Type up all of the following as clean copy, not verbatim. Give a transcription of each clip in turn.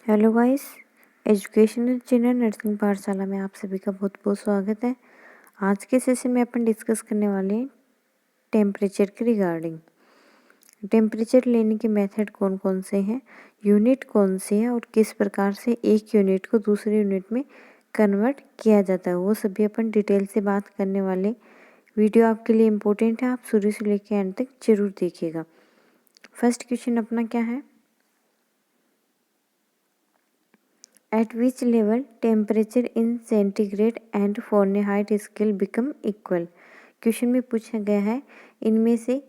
Hello guys, educational चिन्ह nursing पाठशाला में आप सभी का बहुत बहुत स्वागत है। आज के सेशन में अपन डिस्कस करने वाले हैं टेम्परेचर के रिगार्डिंग। टेम्परेचर लेने के मेथड कौन कौन से हैं, यूनिट कौन से हैं और किस प्रकार से एक यूनिट को दूसरे यूनिट में कन्वर्ट किया जाता है, वो सभी अपन डिटेल से बात करने वाले। वीडियो आपके लिए इम्पोर्टेंट है, आप शुरू से लेकर एंड तक जरूर देखिएगा। फर्स्ट क्वेश्चन अपना क्या है, at which level temperature in centigrade and Fahrenheit scale become equal। Question में पूछा गया है इनमें से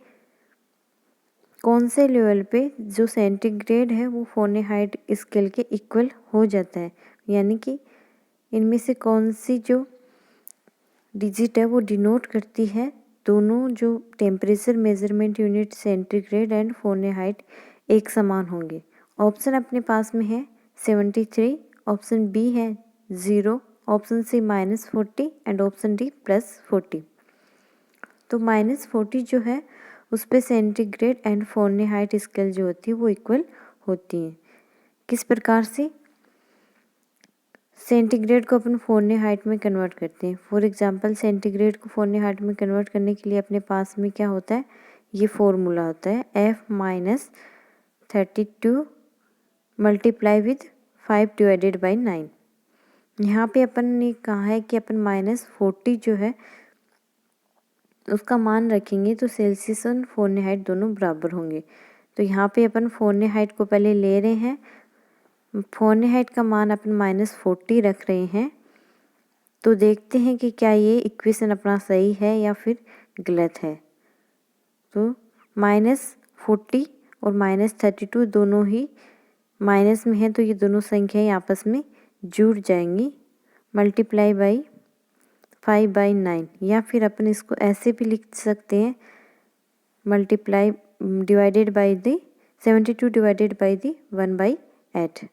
कौन से लेवल पे जो सेंटीग्रेड है वो फ़ारेनहाइट स्केल के इक्वल हो जाता है, यानी कि इनमें से कौन सी जो डिजिट है वो डिनोट करती है दोनों जो temperature measurement unit centigrade and Fahrenheit एक समान होंगे। ऑप्शन अपने पास में है 73, ऑप्शन बी है 0, option C -40 and option D +40। तो -40 जो है उस पे सेंटीग्रेड एंड फ़ारेनहाइट स्केल जो होती है वो इक्वल होती है। किस प्रकार से सेंटीग्रेड को अपन फ़ारेनहाइट में कन्वर्ट करते हैं। फॉर एग्जांपल सेंटीग्रेड को फ़ारेनहाइट में कन्वर्ट करने के लिए अपने पास में क्या होता है, ये फॉर्मूला होता है F-32 मल्टीप्लाई विद 5/9। यहाँ पे अपन ने कहा है कि अपन -40 जो है उसका मान रखेंगे तो सेल्सियस और फ़ारेनहाइट दोनों बराबर होंगे। तो यहाँ पे अपन फ़ारेनहाइट को पहले ले रहे हैं, फ़ारेनहाइट का मान अपन -40 रख रहे हैं। तो देखते हैं कि क्या ये इक्वेशन अपना सही है या फिर गलत है। तो -40 और -32 दोनों ही माइनस में है, तो ये दोनों संख्याएं आपस में जुड़ जाएंगी, मल्टीप्लाई बाई 5/9, या फिर अपन इसको ऐसे भी लिख सकते हैं multiply divided by the 72 divided by the 1/8।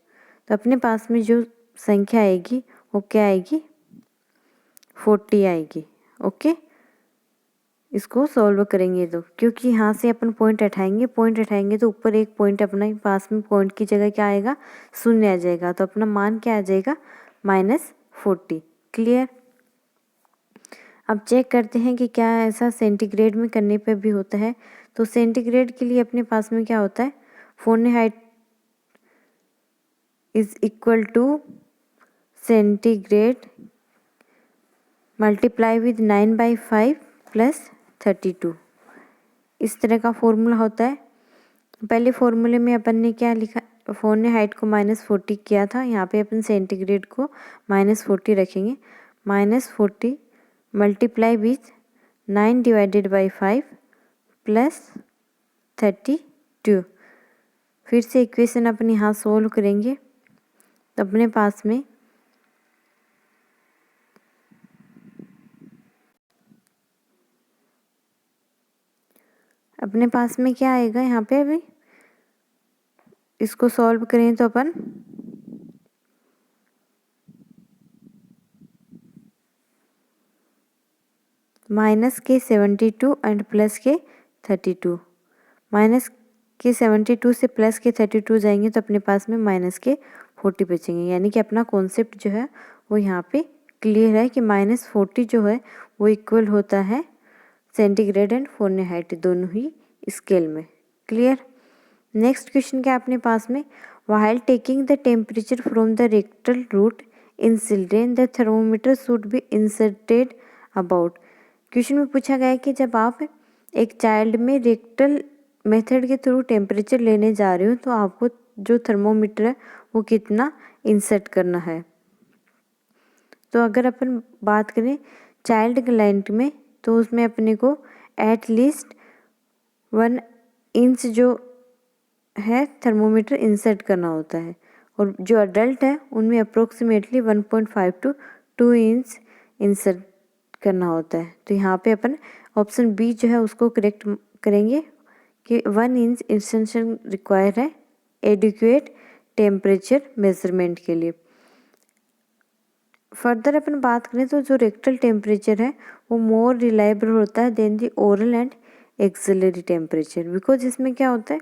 तो अपने पास में जो संख्या आएगी वो क्या आएगी, 40 आएगी। ओके, इसको सॉल्व करेंगे तो क्योंकि यहाँ से अपन पॉइंट हटाएंगे तो ऊपर एक पॉइंट अपने पास में पॉइंट की जगह क्या आएगा, शून्य आ जाएगा। तो अपना मान क्या आ जाएगा, -40। क्लियर। अब चेक करते हैं कि क्या ऐसा सेंटीग्रेड में करने पे भी होता है। तो सेंटीग्रेड के लिए अपने पास में क्या होता है, Fahrenheit is equal to centigrade multiply with 9/5 + 32। इस तरह का फॉर्मूला होता है। पहले फॉर्मूले में अपन ने क्या लिखा, फ़ारेनहाइट को -40 किया था, यहाँ पे अपन सेंटीग्रेड को -40 रखेंगे। -40 मल्टीप्लाई विथ 9 डिवाइडेड बाई 5 + 32। फिर से इक्वेशन अपन यहाँ सोल्व करेंगे तो अपने पास में क्या आएगा, यहाँ पे अभी इसको सॉल्व करें तो अपन -72 एंड +32, -72 से +32 जाएंगे तो अपने पास में -40 बचेंगे। यानी कि अपना कॉन्सेप्ट जो है वो यहाँ पे क्लियर है कि -40 जो है वो इक्वल होता है सेंटीग्रेड एंड फ़ारेनहाइट दोनों ही स्केल में। क्लियर। नेक्स्ट क्वेश्चन क्या अपने पास में, while taking the temperature from the rectal route in children the thermometer should be inserted about. Question में पूछा गया है कि जब आप एक चाइल्ड में रेक्टल मेथड के थ्रू टेम्परेचर लेने जा रहे हो तो आपको जो थर्मोमीटर है वो कितना इंसर्ट करना है। तो अगर अपन बात करें चाइल्ड ग्लैंड में तो उसमें अपने को एटलीस्ट 1 इंच जो है थर्मोमीटर इंसर्ट करना होता है, और जो अडल्ट है उनमें अप्रोक्सीमेटली 1.5 to 2 इंच इंसर्ट करना होता है। तो यहाँ पे अपन ऑप्शन बी जो है उसको करेक्ट करेंगे कि 1 इंच इंसर्शन रिक्वायर है एडिक्वेट टेम्परेचर मेजरमेंट के लिए। फर्दर अपन बात करें तो जो रेक्टल टेम्परेचर है वो मोर रिलायबल होता है than the oral and axillary temperature, because इसमें क्या होता है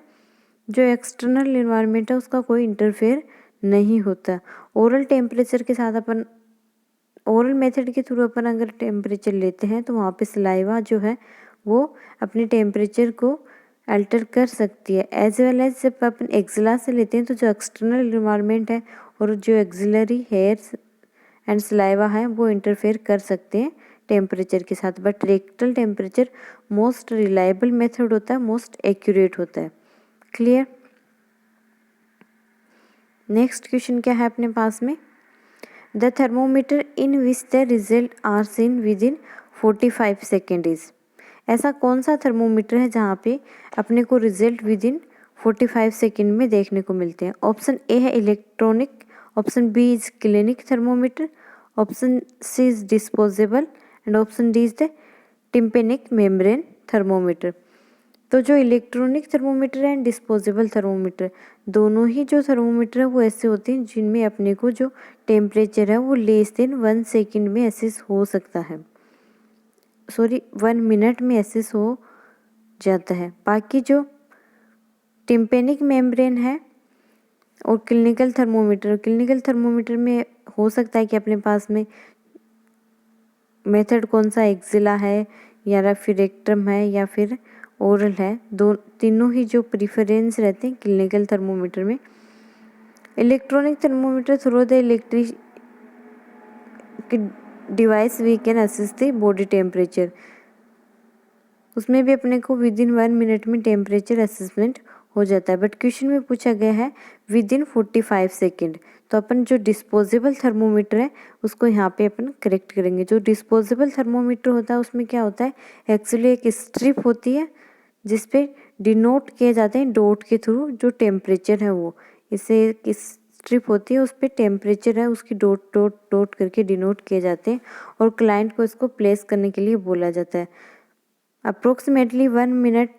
जो एक्सटर्नल इन्वायरमेंट है उसका कोई इंटरफेयर नहीं होता। ओरल टेम्परेचर के साथ अपन ओरल मेथड के थ्रू अपन अगर टेम्परेचर लेते हैं तो वहाँ पे सलाइवा जो है वो अपने टेम्परेचर को अल्टर कर सकती है। एज वेल एज जब अपन एक्जिला से लेते हैं तो जो एक्सटर्नल इन्वायरमेंट है और जो एक्सिलरी हेयर्स एंड सलाइवा है वो इंटरफेयर कर सकते हैं टेम्परेचर के साथ, but rectal temperature most reliable method होता है, मोस्ट एक्यूरेट होता है। क्लियर। नेक्स्ट क्वेश्चन क्या है अपने पास में, the thermometer in which the result are seen within 45 second is. ऐसा कौन सा थर्मोमीटर है जहाँ पे अपने को रिजल्ट विद इन 45 सेकेंड में देखने को मिलते हैं। ऑप्शन ए है electronic, option B is clinic thermometer, option C is disposable and option D is the tympanic membrane thermometer. तो जो electronic thermometer and disposable thermometer, दोनों ही जो थर्मोमीटर है वो ऐसे होते हैं जिनमें अपने को जो टेम्परेचर है वो लेस देन 1 सेकेंड में एसेस हो सकता है, 1 मिनट में एसेस हो जाता है। बाकी जो टिम्पेनिक मेम्ब्रेन है और क्लिनिकल थर्मोमीटर में हो सकता है कि अपने पास में मेथड कौन सा एक्जिला है या फिर रेक्टम है या फिर ओरल है, तीनों ही जो प्रीफरेंस रहते हैं क्लिनिकल थर्मोमीटर में। Electronic thermometer through the electric device we can assess the body temperature, उसमें भी अपने को विद इन 1 मिनट में टेम्परेचर असेसमेंट हो जाता है। बट क्वेश्चन में पूछा गया है विद इन 45 सेकेंड, तो अपन जो डिस्पोजेबल थर्मोमीटर है उसको यहाँ पे अपन करेक्ट करेंगे। जो डिस्पोजेबल थर्मोमीटर होता है उसमें क्या होता है, एक्चुअली एक स्ट्रिप होती है जिसपे डिनोट किए जाते हैं डॉट के थ्रू जो टेम्परेचर है वो, इसे एक स्ट्रिप होती है उस पर टेम्परेचर है उसकी डॉट डॉट डॉट करके डिनोट किए जाते हैं और क्लाइंट को इसको प्लेस करने के लिए बोला जाता है। अप्रोक्सीमेटली 1 मिनट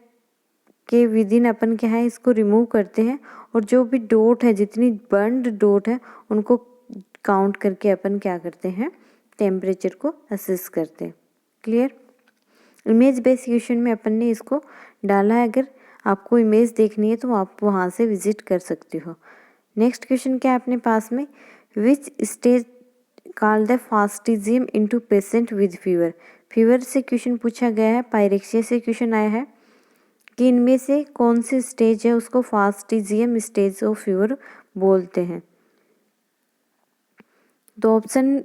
के विद इन अपन क्या है इसको रिमूव करते हैं और जो भी डॉट है, जितनी बर्न्ड डॉट है उनको काउंट करके अपन क्या करते हैं टेम्परेचर को असेस करते हैं। क्लियर। इमेज बेस्ड क्वेश्चन में अपन ने इसको डाला है, अगर आपको इमेज देखनी है तो आप वहाँ से विजिट कर सकते हो। नेक्स्ट क्वेश्चन क्या है अपने पास में, which stage called the fastigium into patient with fever. Fever से क्वेश्चन पूछा गया है, पायरेक्सिया से क्वेश्चन आया है कि इनमें से कौन सी स्टेज है उसको फास्टिजियम स्टेज ऑफ फीवर बोलते हैं। तो ऑप्शन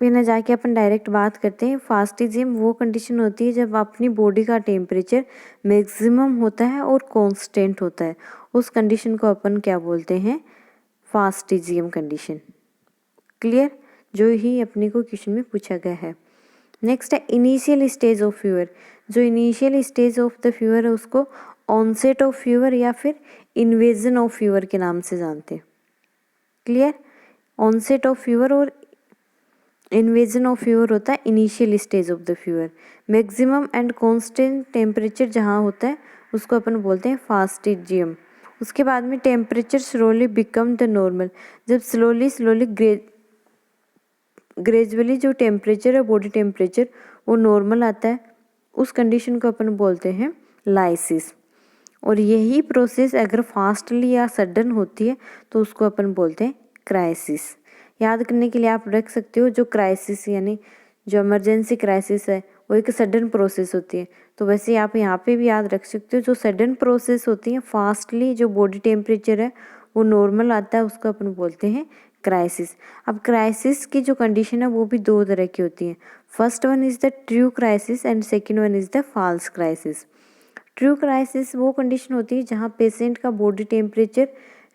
पे ना जाके अपन डायरेक्ट बात करते हैं। फास्टिजियम वो कंडीशन होती है जब अपनी बॉडी का टेम्परेचर मैक्सिमम होता है और कांस्टेंट होता है, उस कंडीशन को अपन क्या बोलते हैं, फास्टिजियम कंडीशन। क्लियर, जो ही अपने को क्वेश्चन में पूछा गया है। नेक्स्ट है इनिशियल स्टेज ऑफ फीवर। जो initial stage of the fever है उसको ऑनसेट ऑफ फीवर या फिर इन्वेजन ऑफ फीवर के नाम से जानते हैं। क्लियर, ऑनसेट ऑफ फीवर और इन्वेजन ऑफ फीवर होता है initial stage of the fever. Maximum and constant temperature जहाँ होता है उसको अपन बोलते हैं फास्टिजियम। उसके बाद में temperature slowly become the normal, जब स्लोली ग्रेजुअली जो टेम्परेचर है बॉडी टेम्परेचर वो नॉर्मल आता है, उस कंडीशन को अपन बोलते हैं लाइसिस। और यही प्रोसेस अगर फास्टली या सडन होती है तो उसको अपन बोलते हैं क्राइसिस। याद करने के लिए आप रख सकते हो, जो क्राइसिस यानी जो इमरजेंसी क्राइसिस है वो एक सडन प्रोसेस होती है, तो वैसे आप यहाँ पे भी याद रख सकते हो जो सडन प्रोसेस होती है फास्टली जो बॉडी टेम्परेचर है वो नॉर्मल आता है उसको अपन बोलते हैं क्राइसिस। अब क्राइसिस की जो कंडीशन है वो भी दो तरह की होती है, first one is the true crisis and second one is the false crisis. True crisis वो कंडीशन होती है जहाँ पेशेंट का बॉडी टेम्परेचर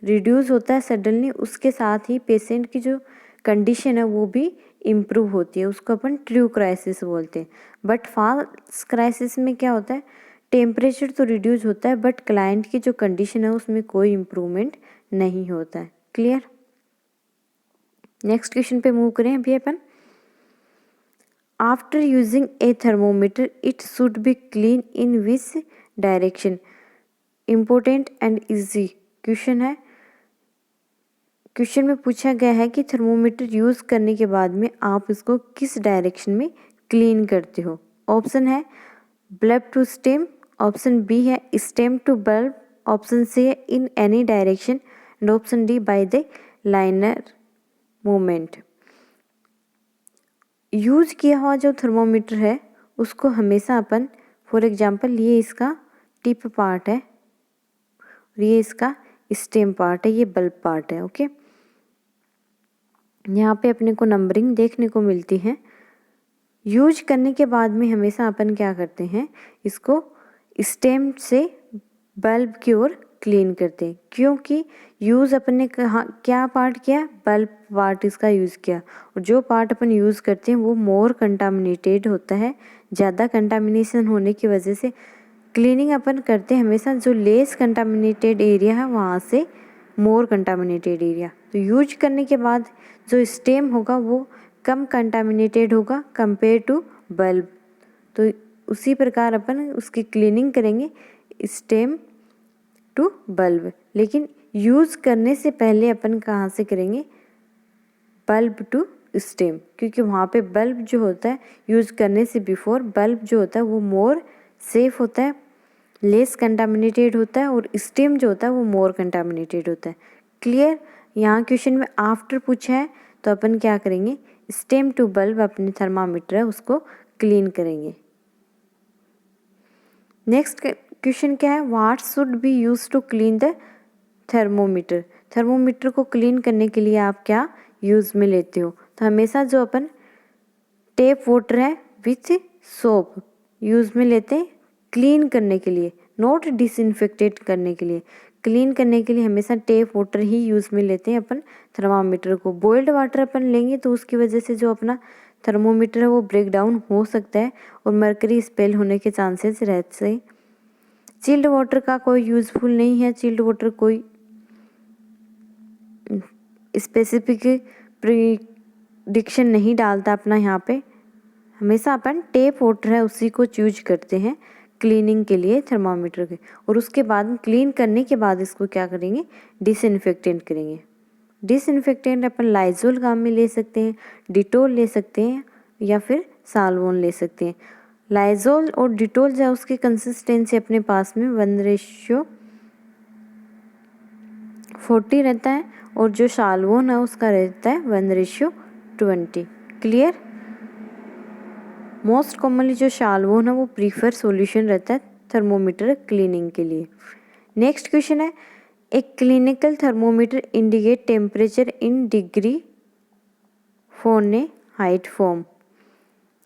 रिड्यूस होता है सडनली, उसके साथ ही पेशेंट की जो कंडीशन है वो भी इम्प्रूव होती है, उसको अपन ट्रू क्राइसिस बोलते हैं। बट फॉल्स क्राइसिस में क्या होता है, टेम्परेचर तो रिड्यूस होता है बट क्लाइंट की जो कंडीशन है उसमें कोई इम्प्रूवमेंट नहीं होता है। क्लियर। नेक्स्ट क्वेश्चन पे मूव करें अभी अपन। After using a thermometer it should be clean in which direction. Important and easy question है। क्वेश्चन में पूछा गया है कि थर्मोमीटर यूज़ करने के बाद में आप इसको किस डायरेक्शन में क्लीन करते हो। ऑप्शन है bulb to stem, option B है stem to bulb, option C है in any direction and option D by the liner movement. Use किया हुआ जो थर्मोमीटर है उसको हमेशा अपन, फॉर एग्जांपल ये इसका टिप पार्ट है, ये इसका स्टेम पार्ट है, ये बल्ब पार्ट है। ओके, यहाँ पे अपने को नंबरिंग देखने को मिलती है। यूज करने के बाद में हमेशा अपन क्या करते हैं, इसको स्टेम से बल्ब की ओर क्लीन करते हैं, क्योंकि यूज़ अपन ने क्या पार्ट किया, बल्ब पार्ट इसका यूज़ किया, और जो पार्ट अपन यूज़ करते हैं वो मोर कंटामिनेटेड होता है। ज़्यादा कंटामिनेशन होने की वजह से क्लीनिंग अपन करते हैं हमेशा जो लेस कंटामिनेटेड एरिया है वहाँ से मोर कंटामिनेटेड एरिया। तो यूज करने के बाद जो स्टेम होगा वो कम कंटामिनेटेड होगा कंपेयर टू बल्ब। तो उसी प्रकार अपन उसकी क्लीनिंग करेंगे स्टेम टू बल्ब। लेकिन यूज़ करने से पहले अपन कहाँ से करेंगे, बल्ब टू स्टेम, क्योंकि वहाँ पे बल्ब जो होता है यूज़ करने से बिफोर बल्ब जो होता है वो मोर सेफ होता है, लेस कंटामिनेटेड होता है, और स्टेम जो होता है वो मोर कंटामिनेटेड होता है। क्लियर। यहाँ क्वेश्चन में आफ्टर पूछा है तो अपन क्या करेंगे, स्टेम टू बल्ब अपने थर्मामीटर है उसको क्लीन करेंगे। नेक्स्ट क्वेश्चन क्या है, what should be use to clean the thermometer. Thermometer को क्लीन करने के लिए आप क्या यूज़ में लेते हो, तो हमेशा जो अपन टेप वाटर है विथ सोप यूज़ में लेते हैं क्लीन करने के लिए, नॉट डिसइंफेक्टेड करने के लिए। क्लीन करने के लिए हमेशा टेप वाटर ही यूज़ में लेते हैं अपन थर्मामीटर को। बॉइल्ड वाटर अपन लेंगे तो उसकी वजह से जो अपना थर्मोमीटर है वो ब्रेक डाउन हो सकता है और मरकरी स्पेल होने के चांसेस रहते हैं। चिल्ड वाटर का कोई यूज़फुल नहीं है, चिल्ड वाटर कोई स्पेसिफिक प्रिडिक्शन नहीं डालता अपना। यहाँ पे हमेशा अपन टेप वाटर है उसी को यूज करते हैं क्लीनिंग के लिए थर्मामीटर के, और उसके बाद क्लीन करने के बाद इसको क्या करेंगे, डिसइंफेक्टेंट करेंगे। डिसइंफेक्टेंट अपन लाइजोल काम में ले सकते हैं, डिटोल ले सकते हैं, या फिर साल्वोन ले सकते हैं। लाइजोल और डिटोल जो उसकी कंसिस्टेंसी अपने पास में 1:40 रहता है, और जो साल्वोन है उसका रहता है 1:20। क्लियर। मोस्ट कॉमनली जो साल्वोन है वो प्रीफर सॉल्यूशन रहता है थर्मोमीटर क्लीनिंग के लिए। नेक्स्ट क्वेश्चन है, एक clinical thermometer indicate temperature in degree Fahrenheit form.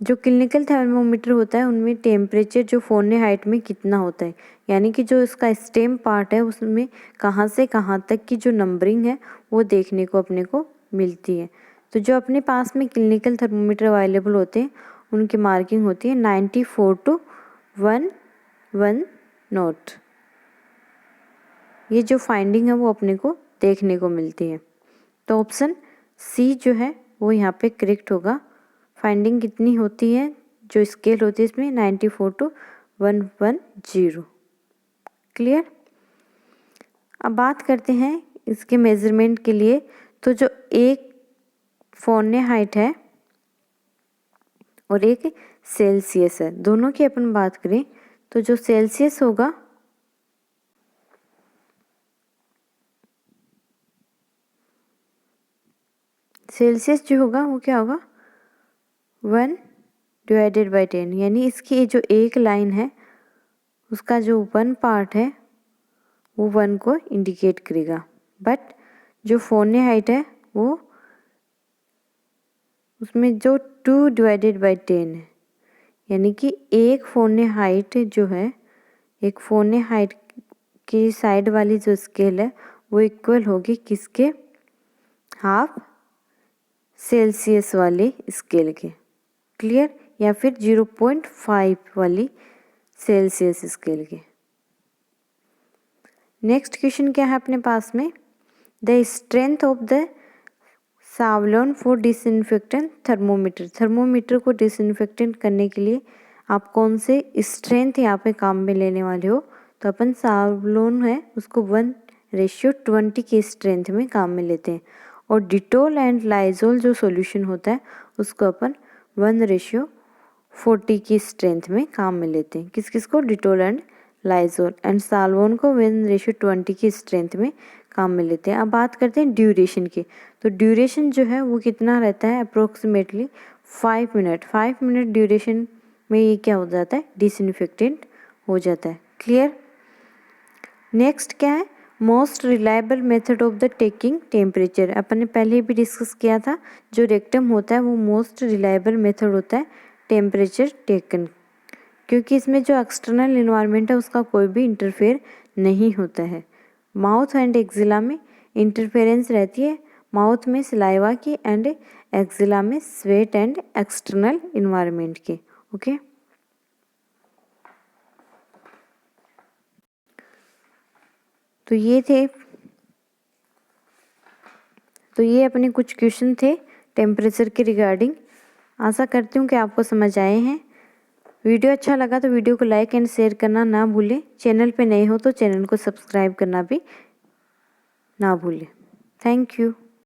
जो क्लिनिकल थर्मोमीटर होता है उनमें टेम्परेचर जो फ़ारेनहाइट में कितना होता है, यानी कि जो इसका स्टेम पार्ट है उसमें कहाँ से कहाँ तक की जो नंबरिंग है वो देखने को अपने को मिलती है। तो जो अपने पास में क्लिनिकल थर्मोमीटर अवेलेबल होते हैं उनकी मार्किंग होती है 94 to 110। ये जो फाइंडिंग है वो अपने को देखने को मिलती है। तो ऑप्शन सी जो है वो यहाँ पे करेक्ट होगा। फाइंडिंग कितनी होती है, जो स्केल होती है इसमें 94 to 110। क्लियर। अब बात करते हैं इसके मेजरमेंट के लिए। तो जो एक फ़ारेनहाइट है और एक सेल्सियस है, दोनों की अपन बात करें तो जो सेल्सियस होगा सेल्सियस जो होगा वो क्या होगा 1/10, यानी इसकी जो एक लाइन है उसका जो 1 पार्ट है वो 1 को इंडिकेट करेगा। बट जो फ़ारेनहाइट है वो उसमें जो 2/10 है, यानी कि एक फ़ारेनहाइट जो है, एक फ़ारेनहाइट की साइड वाली जो स्केल है वो इक्वल होगी किसके, हाफ सेल्सियस वाले स्केल के। क्लियर। या फिर 0.5 वाली सेल्सियस स्केल के। नेक्स्ट क्वेश्चन क्या है अपने पास में, the strength of the Savlon for disinfectant thermometer. Thermometer को डिसइंफेक्टेंट करने के लिए आप कौन से स्ट्रेंथ यहाँ पे काम में लेने वाले हो, तो अपन सावलोन है उसको 1:20 की स्ट्रेंथ में काम में लेते हैं, और डिटोल एंड लाइजोल जो सॉल्यूशन होता है उसको अपन 1:40 की स्ट्रेंथ में काम में लेते हैं। किस किस को, डिटोल एंड लाइजोल, एंड साल्वोन को 1:20 की स्ट्रेंथ में काम में लेते हैं। अब बात करते हैं ड्यूरेशन की। तो ड्यूरेशन जो है वो कितना रहता है, अप्रोक्सीमेटली 5 मिनट। 5 मिनट ड्यूरेशन में ये क्या हो जाता है, डिसइंफेक्टेंट हो जाता है। क्लियर। नेक्स्ट क्या है, most reliable method of the taking temperature. अपन ने पहले भी डिस्कस किया था, जो रेक्टम होता है वो मोस्ट रिलायबल मेथड होता है टेम्परेचर टेकन, क्योंकि इसमें जो एक्सटर्नल इन्वायरमेंट है उसका कोई भी इंटरफेयर नहीं होता है। माउथ एंड एक्जिला में इंटरफेरेंस रहती है, माउथ में सलाइवा की एंड एक्जिला में स्वेट एंड एक्सटर्नल इन्वायरमेंट के। ओके, तो ये अपने कुछ क्वेश्चन थे टेम्परेचर के रिगार्डिंग। आशा करती हूँ कि आपको समझ आए हैं। वीडियो अच्छा लगा तो वीडियो को लाइक एंड शेयर करना ना भूलें। चैनल पे नए हो तो चैनल को सब्सक्राइब करना भी ना भूलें। Thank you.